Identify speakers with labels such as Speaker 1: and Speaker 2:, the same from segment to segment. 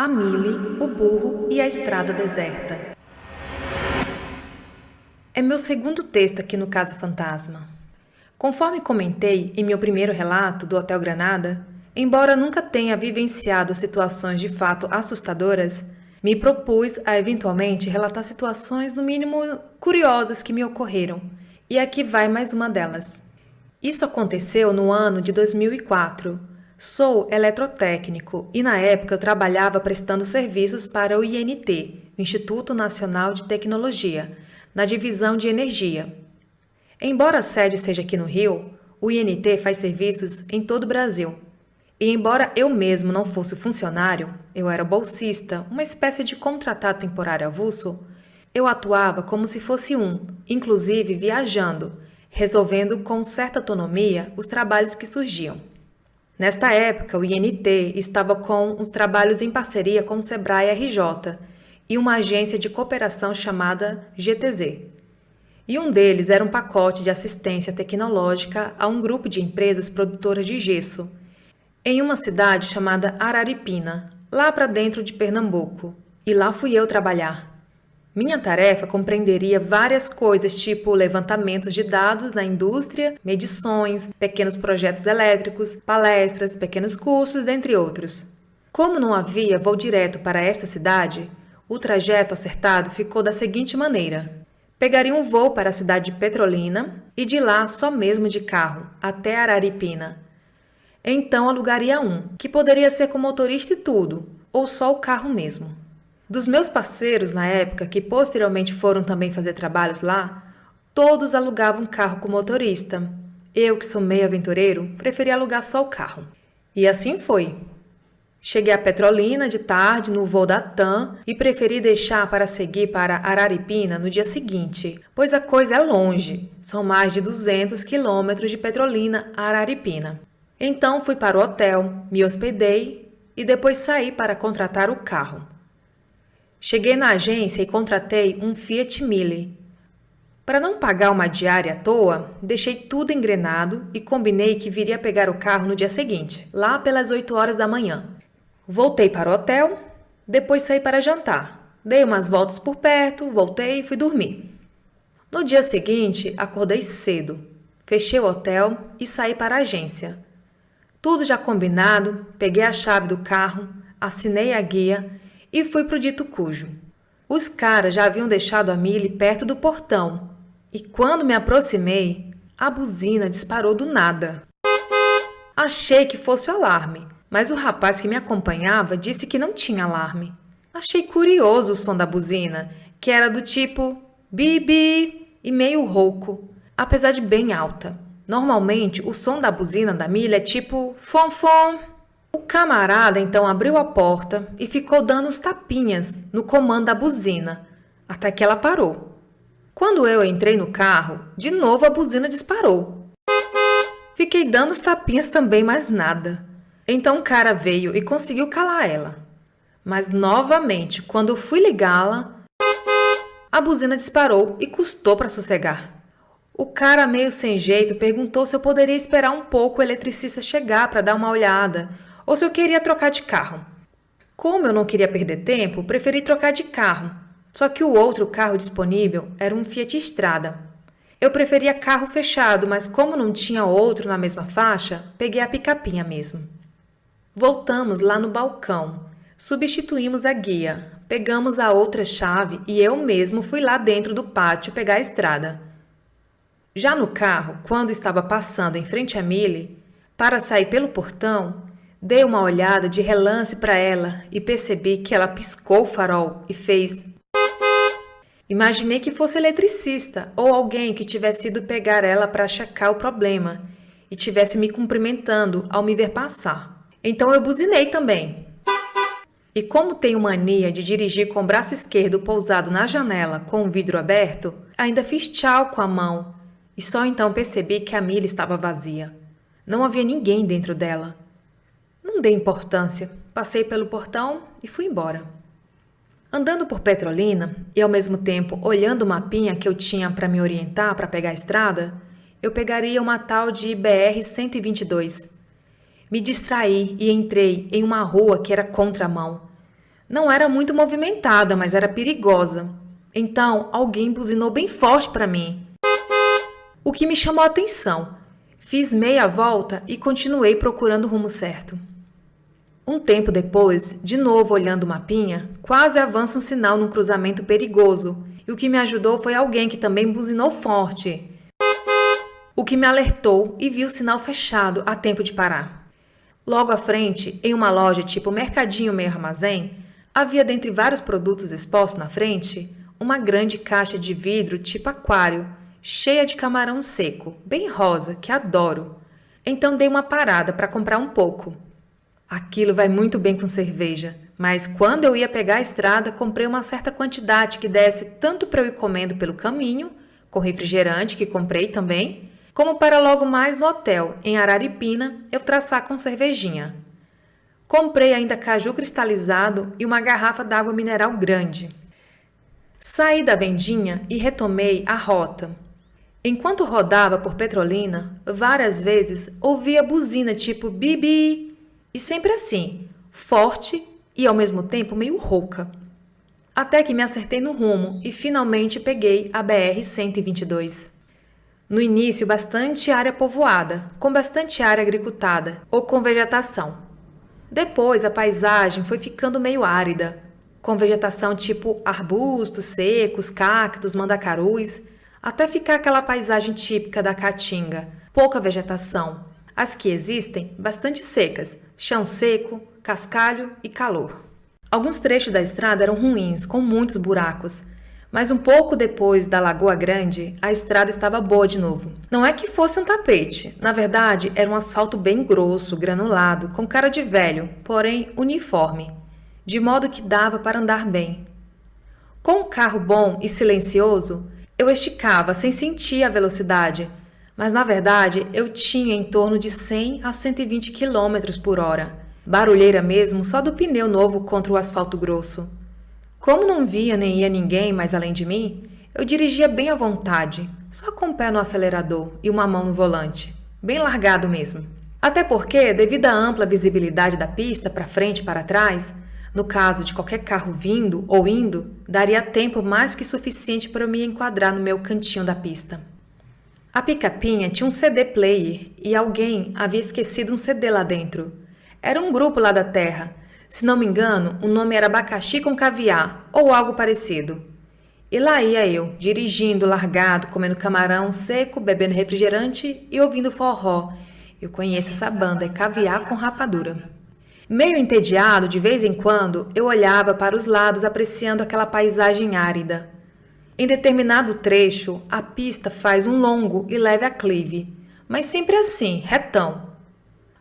Speaker 1: A Mili, o burro e a estrada deserta. É meu segundo texto aqui no Casa Fantasma. Conforme comentei em meu primeiro relato do Hotel Granada, embora nunca tenha vivenciado situações de fato assustadoras, me propus a eventualmente relatar situações no mínimo curiosas que me ocorreram, e aqui vai mais uma delas. Isso aconteceu no ano de 2004. Sou eletrotécnico e na época eu trabalhava prestando serviços para o INT, Instituto Nacional de Tecnologia, na divisão de energia. Embora a sede seja aqui no Rio, o INT faz serviços em todo o Brasil. E embora eu mesmo não fosse funcionário, eu era bolsista, uma espécie de contratado temporário avulso, eu atuava como se fosse inclusive viajando, resolvendo com certa autonomia os trabalhos que surgiam. Nesta época, o INT estava com os trabalhos em parceria com o Sebrae RJ e uma agência de cooperação chamada GTZ. E um deles era um pacote de assistência tecnológica a um grupo de empresas produtoras de gesso, em uma cidade chamada Araripina, lá para dentro de Pernambuco. E lá fui eu trabalhar. Minha tarefa compreenderia várias coisas, tipo levantamentos de dados na indústria, medições, pequenos projetos elétricos, palestras, pequenos cursos, dentre outros. Como não havia voo direto para esta cidade, o trajeto acertado ficou da seguinte maneira. Pegaria um voo para a cidade de Petrolina e de lá só mesmo de carro, até Araripina. Então alugaria que poderia ser com motorista e tudo, ou só o carro mesmo. Dos meus parceiros na época, que posteriormente foram também fazer trabalhos lá, todos alugavam carro com motorista. Eu, que sou meio aventureiro, preferi alugar só o carro. E assim foi. Cheguei a Petrolina de tarde no voo da TAM e preferi deixar para seguir para Araripina no dia seguinte, pois a coisa é longe, são mais de 200 quilômetros de Petrolina a Araripina. Então fui para o hotel, me hospedei e depois saí para contratar o carro. Cheguei na agência e contratei um Fiat Mille. Para não pagar uma diária à toa, deixei tudo engrenado e combinei que viria pegar o carro no dia seguinte, lá pelas 8 horas da manhã. Voltei para o hotel, depois saí para jantar. Dei umas voltas por perto, voltei e fui dormir. No dia seguinte, acordei cedo, fechei o hotel e saí para a agência. Tudo já combinado, peguei a chave do carro, assinei a guia e fui para o dito cujo. Os caras já haviam deixado a Mili perto do portão e quando me aproximei, a buzina disparou do nada. Achei que fosse o alarme, mas o rapaz que me acompanhava disse que não tinha alarme. Achei curioso o som da buzina, que era do tipo bibi e meio rouco, apesar de bem alta. Normalmente, o som da buzina da Mili é tipo fom-fom. O camarada então abriu a porta e ficou dando uns tapinhas no comando da buzina, até que ela parou. Quando eu entrei no carro, de novo a buzina disparou. Fiquei dando os tapinhas também, mas nada. Então o cara veio e conseguiu calar ela. Mas novamente, quando fui ligá-la, a buzina disparou e custou para sossegar. O cara, meio sem jeito, perguntou se eu poderia esperar um pouco o eletricista chegar para dar uma olhada, ou se eu queria trocar de carro. Como eu não queria perder tempo, preferi trocar de carro, só que o outro carro disponível era um Fiat Strada. Eu preferia carro fechado, mas como não tinha outro na mesma faixa, peguei a picapinha mesmo. Voltamos lá no balcão, substituímos a guia, pegamos a outra chave e eu mesmo fui lá dentro do pátio pegar a estrada. Já no carro, quando estava passando em frente a Mili, para sair pelo portão, dei uma olhada de relance para ela e percebi que ela piscou o farol e fez. Imaginei que fosse eletricista ou alguém que tivesse ido pegar ela para checar o problema e tivesse me cumprimentando ao me ver passar. Então eu buzinei também. E como tenho mania de dirigir com o braço esquerdo pousado na janela com o vidro aberto, ainda fiz tchau com a mão e só então percebi que a Mili estava vazia. Não havia ninguém dentro dela. Não dei importância, passei pelo portão e fui embora. Andando por Petrolina e ao mesmo tempo olhando o mapinha que eu tinha para me orientar para pegar a estrada, eu pegaria uma tal de BR-122. Me distraí e entrei em uma rua que era contramão. Não era muito movimentada, mas era perigosa. Então, alguém buzinou bem forte para mim, o que me chamou a atenção. Fiz meia volta e continuei procurando o rumo certo. Um tempo depois, de novo olhando o mapinha, quase avança um sinal num cruzamento perigoso, e o que me ajudou foi alguém que também buzinou forte, o que me alertou e vi o sinal fechado a tempo de parar. Logo à frente, em uma loja tipo mercadinho meio armazém, havia dentre vários produtos expostos na frente, uma grande caixa de vidro tipo aquário, cheia de camarão seco, bem rosa, que adoro. Então dei uma parada para comprar um pouco. Aquilo vai muito bem com cerveja, mas quando eu ia pegar a estrada, comprei uma certa quantidade que desse tanto para eu ir comendo pelo caminho, com refrigerante que comprei também, como para logo mais no hotel, em Araripina, eu traçar com cervejinha. Comprei ainda caju cristalizado e uma garrafa d'água mineral grande. Saí da vendinha e retomei a rota. Enquanto rodava por Petrolina, várias vezes ouvia buzina tipo bibi, e sempre assim, forte e ao mesmo tempo meio rouca. Até que me acertei no rumo e finalmente peguei a BR-122. No início, bastante área povoada, com bastante área agricultada ou com vegetação. Depois, a paisagem foi ficando meio árida, com vegetação tipo arbustos secos, cactos, mandacarus, até ficar aquela paisagem típica da Caatinga, pouca vegetação. As que existem, bastante secas, chão seco, cascalho e calor. Alguns trechos da estrada eram ruins, com muitos buracos, mas um pouco depois da Lagoa Grande, a estrada estava boa de novo. Não é que fosse um tapete, na verdade era um asfalto bem grosso, granulado, com cara de velho, porém uniforme, de modo que dava para andar bem. Com um carro bom e silencioso, eu esticava sem sentir a velocidade, mas na verdade eu tinha em torno de 100 a 120 km por hora. Barulheira mesmo só do pneu novo contra o asfalto grosso. Como não via nem ia ninguém mais além de mim, eu dirigia bem à vontade, só com o pé no acelerador e uma mão no volante, bem largado mesmo. Até porque, devido à ampla visibilidade da pista para frente e para trás, no caso de qualquer carro vindo ou indo, daria tempo mais que suficiente para eu me enquadrar no meu cantinho da pista. A picapinha tinha um CD player e alguém havia esquecido um CD lá dentro. Era um grupo lá da terra. Se não me engano, o nome era Abacaxi com Caviar ou algo parecido. E lá ia eu, dirigindo, largado, comendo camarão seco, bebendo refrigerante e ouvindo forró. Eu conheço essa banda, é Caviar com Rapadura. Meio entediado, de vez em quando, eu olhava para os lados apreciando aquela paisagem árida. Em determinado trecho, a pista faz um longo e leve aclive, mas sempre assim, retão.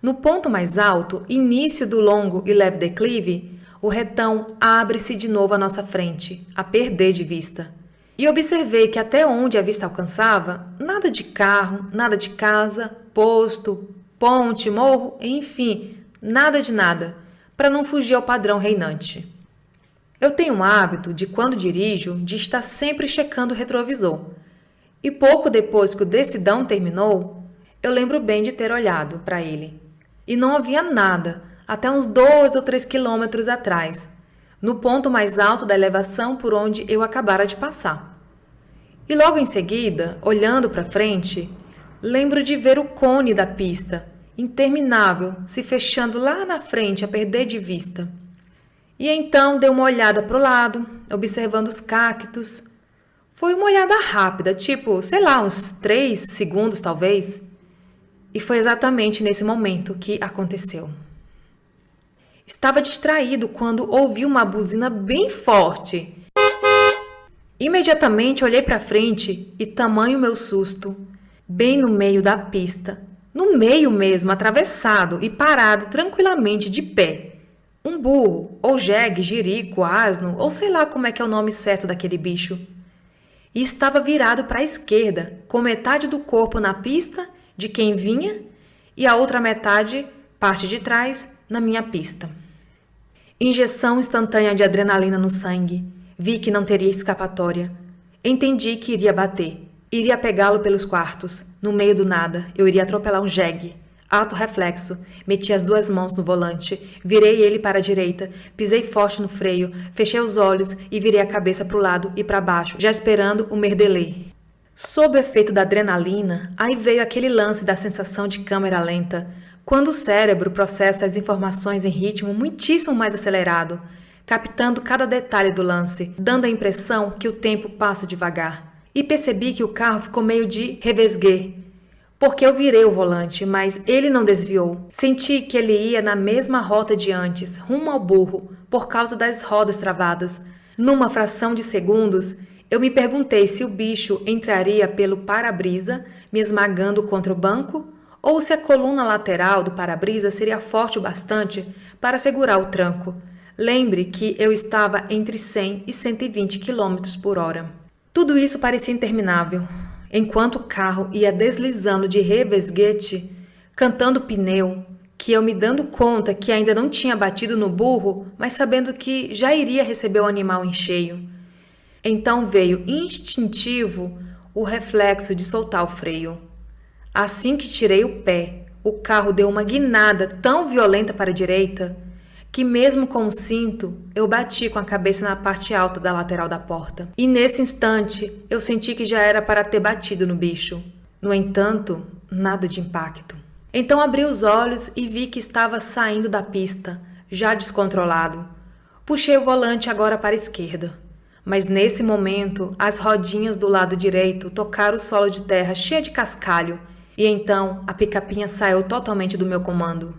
Speaker 1: No ponto mais alto, início do longo e leve declive, o retão abre-se de novo à nossa frente, a perder de vista. E observei que até onde a vista alcançava, nada de carro, nada de casa, posto, ponte, morro, enfim, nada de nada, para não fugir ao padrão reinante. Eu tenho um hábito de, quando dirijo, de estar sempre checando o retrovisor. E pouco depois que o decidão terminou, eu lembro bem de ter olhado para ele. E não havia nada, até uns 2 ou 3 quilômetros atrás, no ponto mais alto da elevação por onde eu acabara de passar. E logo em seguida, olhando para frente, lembro de ver o cone da pista, interminável, se fechando lá na frente a perder de vista. E então dei uma olhada para o lado, observando os cactos. Foi uma olhada rápida, tipo, sei lá, uns 3 segundos talvez. E foi exatamente nesse momento que aconteceu. Estava distraído quando ouvi uma buzina bem forte. Imediatamente olhei para frente e tamanho meu susto, bem no meio da pista, no meio mesmo, atravessado e parado tranquilamente de pé. Um burro, ou jegue, jirico, asno, ou sei lá como é que é o nome certo daquele bicho. E estava virado para a esquerda, com metade do corpo na pista de quem vinha e a outra metade, parte de trás, na minha pista. Injeção instantânea de adrenalina no sangue. Vi que não teria escapatória. Entendi que iria bater. Iria pegá-lo pelos quartos. No meio do nada, eu iria atropelar um jegue. Ato reflexo, meti as 2 mãos no volante, virei ele para a direita, pisei forte no freio, fechei os olhos e virei a cabeça para o lado e para baixo, já esperando o merdelê. Sob o efeito da adrenalina, aí veio aquele lance da sensação de câmera lenta, quando o cérebro processa as informações em ritmo muitíssimo mais acelerado, captando cada detalhe do lance, dando a impressão que o tempo passa devagar. E percebi que o carro ficou meio de revesguê, porque eu virei o volante, mas ele não desviou. Senti que ele ia na mesma rota de antes, rumo ao burro, por causa das rodas travadas. Numa fração de segundos, eu me perguntei se o bicho entraria pelo para-brisa, me esmagando contra o banco, ou se a coluna lateral do para-brisa seria forte o bastante para segurar o tranco. Lembre que eu estava entre 100 e 120 km por hora. Tudo isso parecia interminável. Enquanto o carro ia deslizando de revesguete, cantando pneu, que eu me dando conta que ainda não tinha batido no burro, mas sabendo que já iria receber o animal em cheio. Então veio instintivo o reflexo de soltar o freio. Assim que tirei o pé, o carro deu uma guinada tão violenta para a direita que mesmo com o cinto, eu bati com a cabeça na parte alta da lateral da porta. E nesse instante, eu senti que já era para ter batido no bicho. No entanto, nada de impacto. Então abri os olhos e vi que estava saindo da pista, já descontrolado. Puxei o volante agora para a esquerda. Mas nesse momento, as rodinhas do lado direito tocaram o solo de terra cheia de cascalho, e então a picapinha saiu totalmente do meu comando.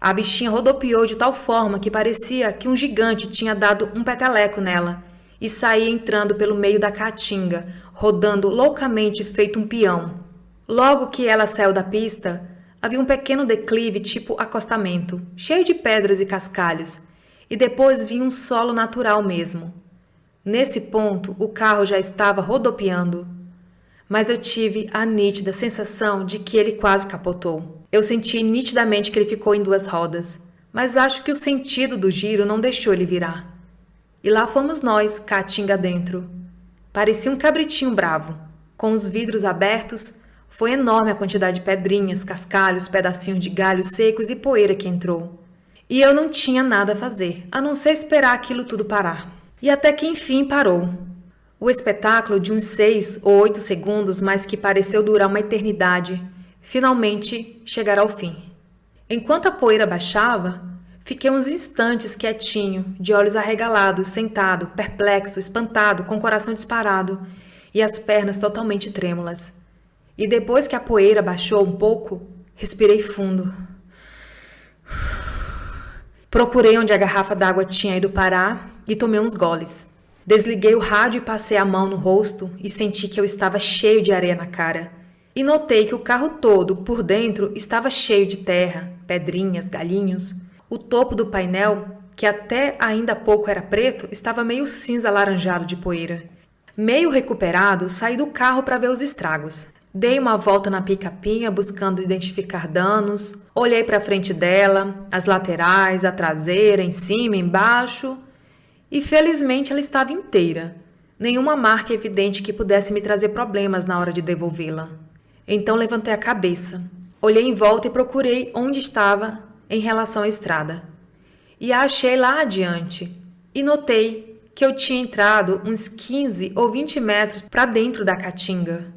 Speaker 1: A bichinha rodopiou de tal forma que parecia que um gigante tinha dado um peteleco nela e saía entrando pelo meio da caatinga, rodando loucamente feito um peão. Logo que ela saiu da pista, havia um pequeno declive tipo acostamento, cheio de pedras e cascalhos, e depois vinha um solo natural mesmo. Nesse ponto, o carro já estava rodopiando, mas eu tive a nítida sensação de que ele quase capotou. Eu senti nitidamente que ele ficou em 2 rodas, mas acho que o sentido do giro não deixou ele virar. E lá fomos nós, caatinga dentro. Parecia um cabritinho bravo. Com os vidros abertos, foi enorme a quantidade de pedrinhas, cascalhos, pedacinhos de galhos secos e poeira que entrou. E eu não tinha nada a fazer, a não ser esperar aquilo tudo parar. E até que enfim parou. O espetáculo de uns 6 ou 8 segundos, mas que pareceu durar uma eternidade, finalmente chegará ao fim. Enquanto a poeira baixava, fiquei uns instantes quietinho, de olhos arregalados, sentado, perplexo, espantado, com o coração disparado e as pernas totalmente trêmulas. E depois que a poeira baixou um pouco, respirei fundo. Procurei onde a garrafa d'água tinha ido parar e tomei uns goles. Desliguei o rádio e passei a mão no rosto e senti que eu estava cheio de areia na cara. E notei que o carro todo, por dentro, estava cheio de terra, pedrinhas, galhinhos. O topo do painel, que até ainda há pouco era preto, estava meio cinza alaranjado de poeira. Meio recuperado, saí do carro para ver os estragos. Dei uma volta na picapinha buscando identificar danos. Olhei para a frente dela, as laterais, a traseira, em cima, embaixo. E felizmente ela estava inteira. Nenhuma marca evidente que pudesse me trazer problemas na hora de devolvê-la. Então levantei a cabeça, olhei em volta e procurei onde estava em relação à estrada. E a achei lá adiante e notei que eu tinha entrado uns 15 ou 20 metros para dentro da caatinga.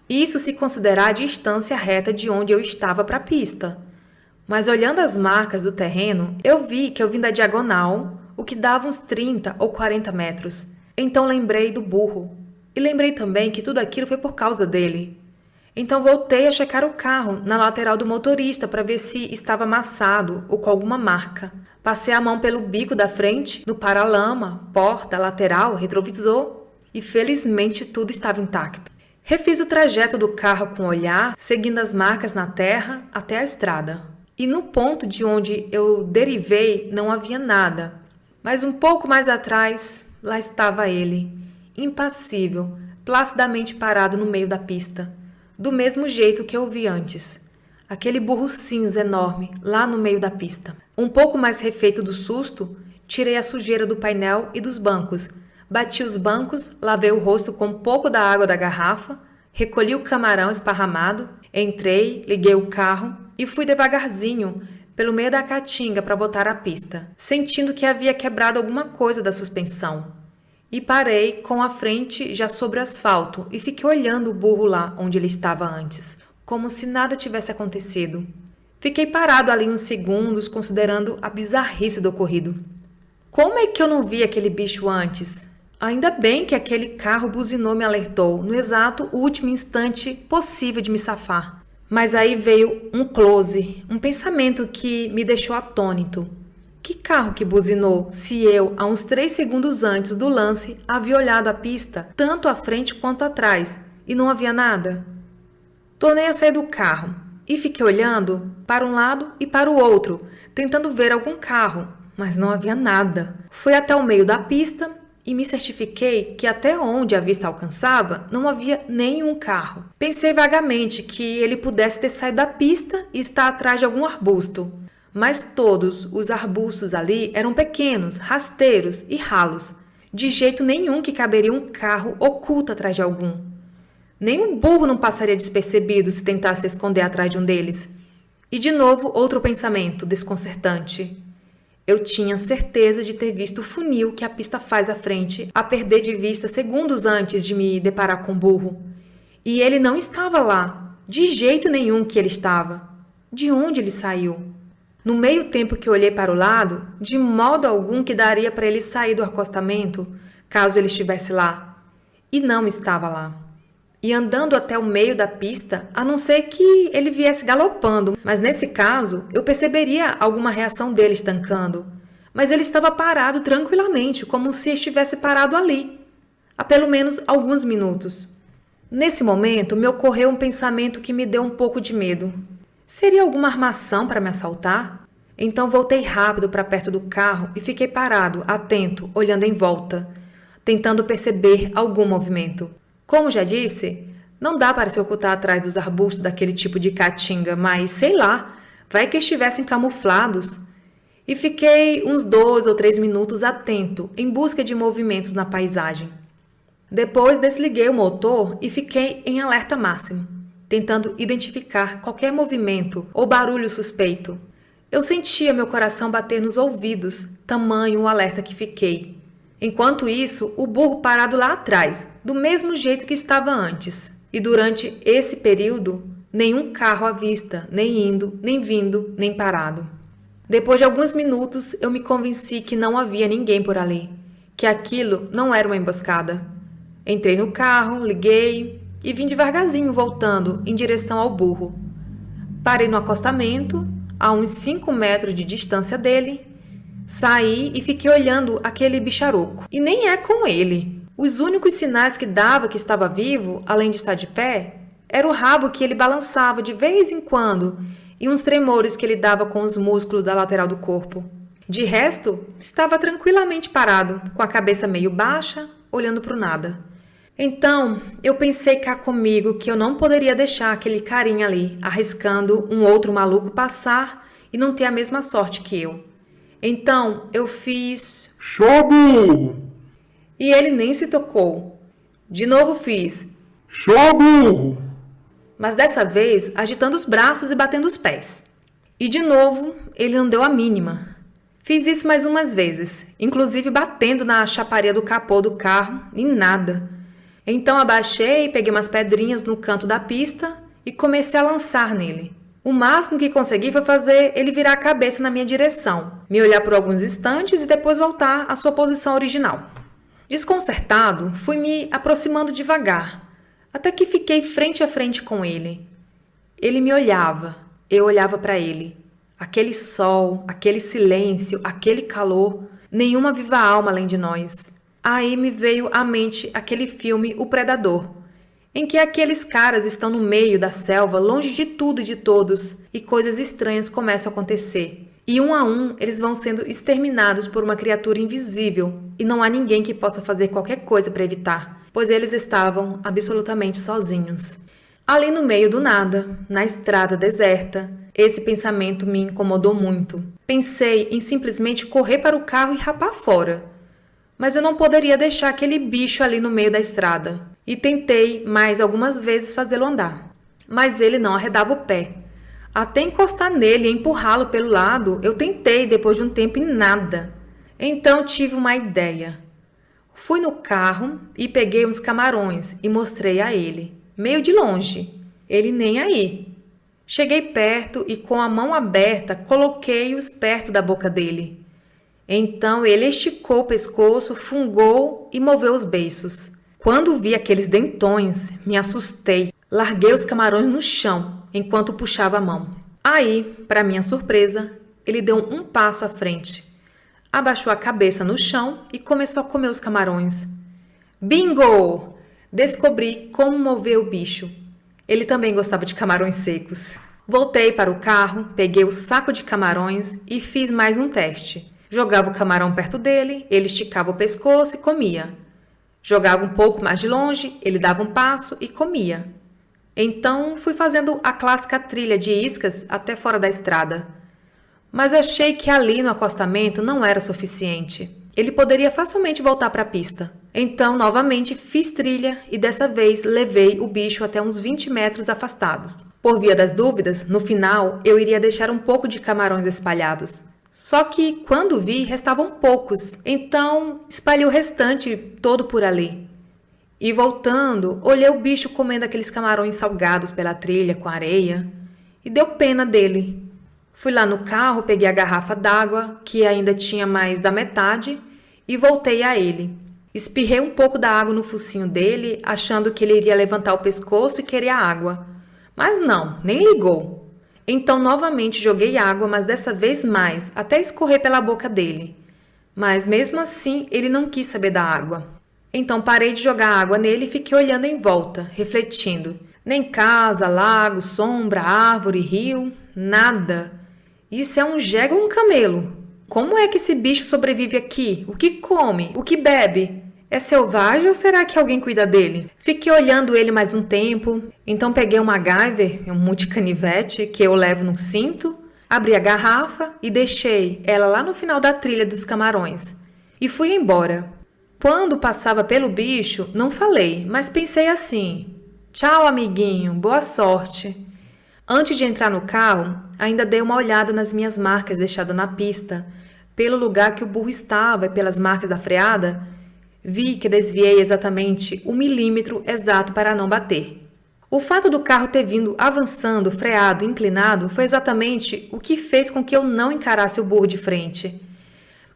Speaker 1: Isso se considerar a distância reta de onde eu estava para a pista. Mas olhando as marcas do terreno, eu vi que eu vim da diagonal, o que dava uns 30 ou 40 metros. Então lembrei do burro. E lembrei também que tudo aquilo foi por causa dele. Então voltei a checar o carro na lateral do motorista para ver se estava amassado ou com alguma marca. Passei a mão pelo bico da frente, no para-lama, porta, lateral, retrovisor e felizmente tudo estava intacto. Refiz o trajeto do carro com o olhar, seguindo as marcas na terra até a estrada. E no ponto de onde eu derivei não havia nada, mas um pouco mais atrás, lá estava ele, impassível, placidamente parado no meio da pista. Do mesmo jeito que eu vi antes. Aquele burro cinza enorme, lá no meio da pista. Um pouco mais refeito do susto, tirei a sujeira do painel e dos bancos. Bati os bancos, lavei o rosto com um pouco da água da garrafa, recolhi o camarão esparramado, entrei, liguei o carro e fui devagarzinho pelo meio da caatinga para voltar à pista, sentindo que havia quebrado alguma coisa da suspensão. E parei com a frente já sobre o asfalto e fiquei olhando o burro lá onde ele estava antes, como se nada tivesse acontecido. Fiquei parado ali uns segundos, considerando a bizarrice do ocorrido. Como é que eu não vi aquele bicho antes? Ainda bem que aquele carro buzinou me alertou no exato último instante possível de me safar. Mas aí veio um close, um pensamento que me deixou atônito. Que carro que buzinou se eu, há uns 3 segundos antes do lance, havia olhado a pista, tanto à frente quanto atrás, e não havia nada? Tornei a sair do carro e fiquei olhando para um lado e para o outro, tentando ver algum carro, mas não havia nada. Fui até o meio da pista e me certifiquei que até onde a vista alcançava não havia nenhum carro. Pensei vagamente que ele pudesse ter saído da pista e estar atrás de algum arbusto. Mas todos os arbustos ali eram pequenos, rasteiros e ralos. De jeito nenhum que caberia um carro oculto atrás de algum. Nem um burro não passaria despercebido se tentasse se esconder atrás de um deles. E de novo outro pensamento desconcertante. Eu tinha certeza de ter visto o funil que a pista faz à frente, a perder de vista segundos antes de me deparar com o burro. E ele não estava lá, de jeito nenhum que ele estava. De onde ele saiu? No meio tempo que olhei para o lado, de modo algum que daria para ele sair do acostamento, caso ele estivesse lá. E não estava lá. E andando até o meio da pista, a não ser que ele viesse galopando, mas nesse caso eu perceberia alguma reação dele estancando. Mas ele estava parado tranquilamente, como se estivesse parado ali, há pelo menos alguns minutos. Nesse momento me ocorreu um pensamento que me deu um pouco de medo. Seria alguma armação para me assaltar? Então voltei rápido para perto do carro e fiquei parado, atento, olhando em volta, tentando perceber algum movimento. Como já disse, não dá para se ocultar atrás dos arbustos daquele tipo de caatinga, mas, sei lá, vai que estivessem camuflados. E fiquei uns 2 ou 3 minutos atento, em busca de movimentos na paisagem. Depois desliguei o motor e fiquei em alerta máximo, tentando identificar qualquer movimento ou barulho suspeito. Eu sentia meu coração bater nos ouvidos, tamanho o alerta que fiquei. Enquanto isso, o burro parado lá atrás, do mesmo jeito que estava antes. E durante esse período, nenhum carro à vista, nem indo, nem vindo, nem parado. Depois de alguns minutos, eu me convenci que não havia ninguém por ali, que aquilo não era uma emboscada. Entrei no carro, liguei e vim devagarzinho voltando em direção ao burro. Parei no acostamento, a uns 5 metros de distância dele. Saí e fiquei olhando aquele bicharoco. E nem é com ele. Os únicos sinais que dava que estava vivo, além de estar de pé, era o rabo que ele balançava de vez em quando e uns tremores que ele dava com os músculos da lateral do corpo. De resto, estava tranquilamente parado, com a cabeça meio baixa, olhando para o nada. Então, eu pensei cá comigo que eu não poderia deixar aquele carinha ali, arriscando um outro maluco passar e não ter a mesma sorte que eu. Então, eu fiz...
Speaker 2: Show!
Speaker 1: E ele nem se tocou. De novo fiz...
Speaker 2: Show!
Speaker 1: Mas dessa vez, agitando os braços e batendo os pés. E de novo, ele não deu a mínima. Fiz isso mais umas vezes, inclusive batendo na chaparia do capô do carro e nada. Então abaixei, peguei umas pedrinhas no canto da pista e comecei a lançar nele. O máximo que consegui foi fazer ele virar a cabeça na minha direção, me olhar por alguns instantes e depois voltar à sua posição original. Desconcertado, fui me aproximando devagar, até que fiquei frente a frente com ele. Ele me olhava, eu olhava para ele. Aquele sol, aquele silêncio, aquele calor, nenhuma viva alma além de nós. Aí me veio à mente aquele filme O Predador, em que aqueles caras estão no meio da selva, longe de tudo e de todos, e coisas estranhas começam a acontecer. E um a um, eles vão sendo exterminados por uma criatura invisível, e não há ninguém que possa fazer qualquer coisa para evitar, pois eles estavam absolutamente sozinhos. Ali no meio do nada, na estrada deserta, esse pensamento me incomodou muito. Pensei em simplesmente correr para o carro e rapar fora. Mas eu não poderia deixar aquele bicho ali no meio da estrada. E tentei mais algumas vezes fazê-lo andar. Mas ele não arredava o pé. Até encostar nele e empurrá-lo pelo lado, eu tentei depois de um tempo e nada. Então tive uma ideia. Fui no carro e peguei uns camarões e mostrei a ele, meio de longe. Ele nem aí. Cheguei perto e com a mão aberta coloquei-os perto da boca dele. Então ele esticou o pescoço, fungou e moveu os beiços. Quando vi aqueles dentões, me assustei. Larguei os camarões no chão enquanto puxava a mão. Aí, para minha surpresa, ele deu um passo à frente. Abaixou a cabeça no chão e começou a comer os camarões. Bingo! Descobri como mover o bicho. Ele também gostava de camarões secos. Voltei para o carro, peguei o saco de camarões e fiz mais um teste. Jogava o camarão perto dele, ele esticava o pescoço e comia. Jogava um pouco mais de longe, ele dava um passo e comia. Então fui fazendo a clássica trilha de iscas até fora da estrada. Mas achei que ali no acostamento não era suficiente. Ele poderia facilmente voltar para a pista. Então, novamente, fiz trilha e dessa vez levei o bicho até uns 20 metros afastados. Por via das dúvidas, no final eu iria deixar um pouco de camarões espalhados. Só que quando vi, restavam poucos, então espalhei o restante todo por ali. E voltando, olhei o bicho comendo aqueles camarões salgados pela trilha com areia e deu pena dele. Fui lá no carro, peguei a garrafa d'água, que ainda tinha mais da metade, e voltei a ele. Espirrei um pouco da água no focinho dele, achando que ele iria levantar o pescoço e querer a água. Mas não, nem ligou. Então novamente joguei água, mas dessa vez mais, até escorrer pela boca dele. Mas mesmo assim, ele não quis saber da água. Então parei de jogar água nele e fiquei olhando em volta, refletindo. Nem casa, lago, sombra, árvore, rio, nada. Isso é um jegue ou um camelo? Como é que esse bicho sobrevive aqui? O que come? O que bebe? É selvagem ou será que alguém cuida dele? Fiquei olhando ele mais um tempo, então peguei um MacGyver, um multicanivete que eu levo no cinto, abri a garrafa e deixei ela lá no final da trilha dos camarões. E fui embora. Quando passava pelo bicho, não falei, mas pensei assim: tchau, amiguinho, boa sorte. Antes de entrar no carro, ainda dei uma olhada nas minhas marcas deixadas na pista, pelo lugar que o burro estava e pelas marcas da freada. Vi que desviei exatamente 1 milímetro exato para não bater. O fato do carro ter vindo avançando, freado, inclinado, foi exatamente o que fez com que eu não encarasse o burro de frente.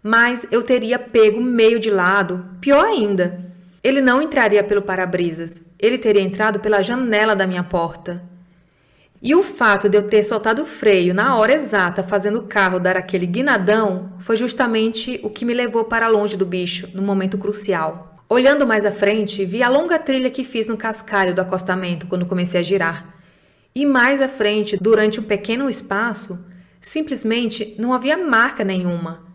Speaker 1: Mas eu teria pego meio de lado, pior ainda. Ele não entraria pelo para-brisas, ele teria entrado pela janela da minha porta. E o fato de eu ter soltado o freio na hora exata, fazendo o carro dar aquele guinadão, foi justamente o que me levou para longe do bicho, no momento crucial. Olhando mais à frente, vi a longa trilha que fiz no cascalho do acostamento quando comecei a girar. E mais à frente, durante um pequeno espaço, simplesmente não havia marca nenhuma.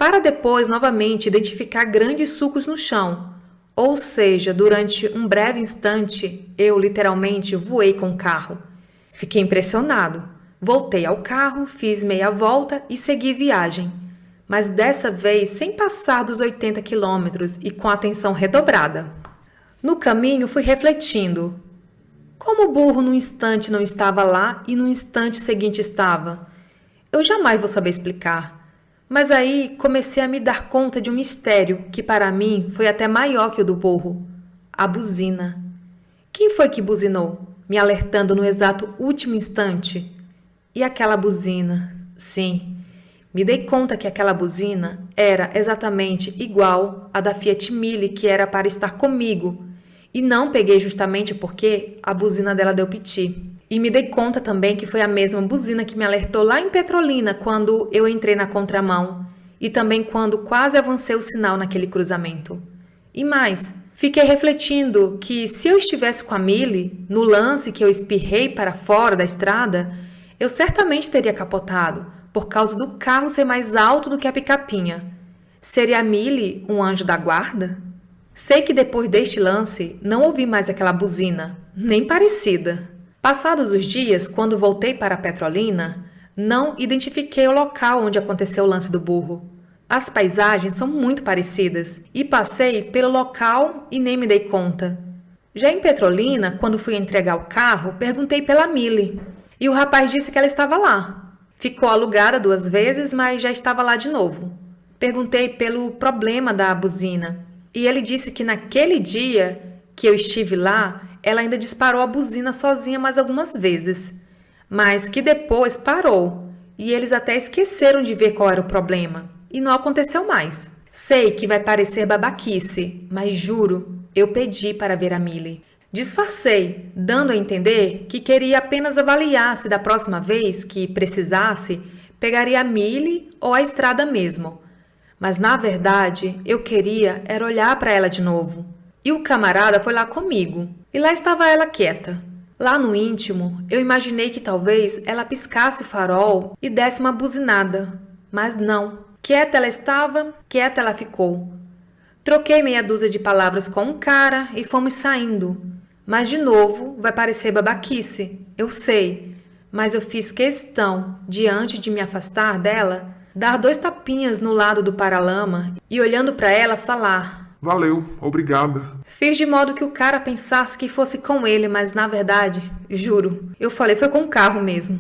Speaker 1: Para depois, novamente, identificar grandes sulcos no chão. Ou seja, durante um breve instante, eu literalmente voei com o carro. Fiquei impressionado. Voltei ao carro, fiz meia volta e segui viagem. Mas dessa vez sem passar dos 80 quilômetros e com a atenção redobrada. No caminho fui refletindo. Como o burro num instante não estava lá e no instante seguinte estava? Eu jamais vou saber explicar. Mas aí comecei a me dar conta de um mistério que para mim foi até maior que o do burro. A buzina. Quem foi que buzinou, me alertando no exato último instante? E aquela buzina? Sim, me dei conta que aquela buzina era exatamente igual à da Fiat Mille que era para estar comigo. E não peguei justamente porque a buzina dela deu piti. E me dei conta também que foi a mesma buzina que me alertou lá em Petrolina quando eu entrei na contramão. E também quando quase avancei o sinal naquele cruzamento. E mais, fiquei refletindo que se eu estivesse com a Mille, no lance que eu espirrei para fora da estrada, eu certamente teria capotado, por causa do carro ser mais alto do que a picapinha. Seria a Mille um anjo da guarda? Sei que depois deste lance, não ouvi mais aquela buzina, nem parecida. Passados os dias, quando voltei para Petrolina, não identifiquei o local onde aconteceu o lance do burro. As paisagens são muito parecidas e passei pelo local e nem me dei conta. Já em Petrolina, quando fui entregar o carro, perguntei pela Mille. e o rapaz disse que ela estava lá. Ficou alugada 2 vezes, mas já estava lá de novo. Perguntei pelo problema da buzina e ele disse que naquele dia que eu estive lá, ela ainda disparou a buzina sozinha mais algumas vezes, mas que depois parou e eles até esqueceram de ver qual era o problema e não aconteceu mais. Sei que vai parecer babaquice, mas juro, eu pedi para ver a Millie. Disfarcei, dando a entender que queria apenas avaliar se da próxima vez que precisasse, pegaria a Millie ou a estrada mesmo. Mas na verdade, eu queria era olhar para ela de novo. E o camarada foi lá comigo. E lá estava ela quieta. Lá no íntimo, eu imaginei que talvez ela piscasse o farol e desse uma buzinada. Mas não. Quieta ela estava, quieta ela ficou. Troquei meia dúzia de palavras com um cara e fomos saindo. Mas de novo vai parecer babaquice, eu sei. Mas eu fiz questão de, antes de me afastar dela, dar 2 tapinhas no lado do paralama e, olhando para ela, falar:
Speaker 2: Valeu, obrigada.
Speaker 1: Fiz de modo que o cara pensasse que fosse com ele, mas na verdade, juro, eu falei foi com o carro mesmo.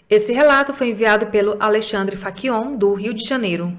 Speaker 1: Esse relato foi enviado pelo Alexandre Faquion, do Rio de Janeiro.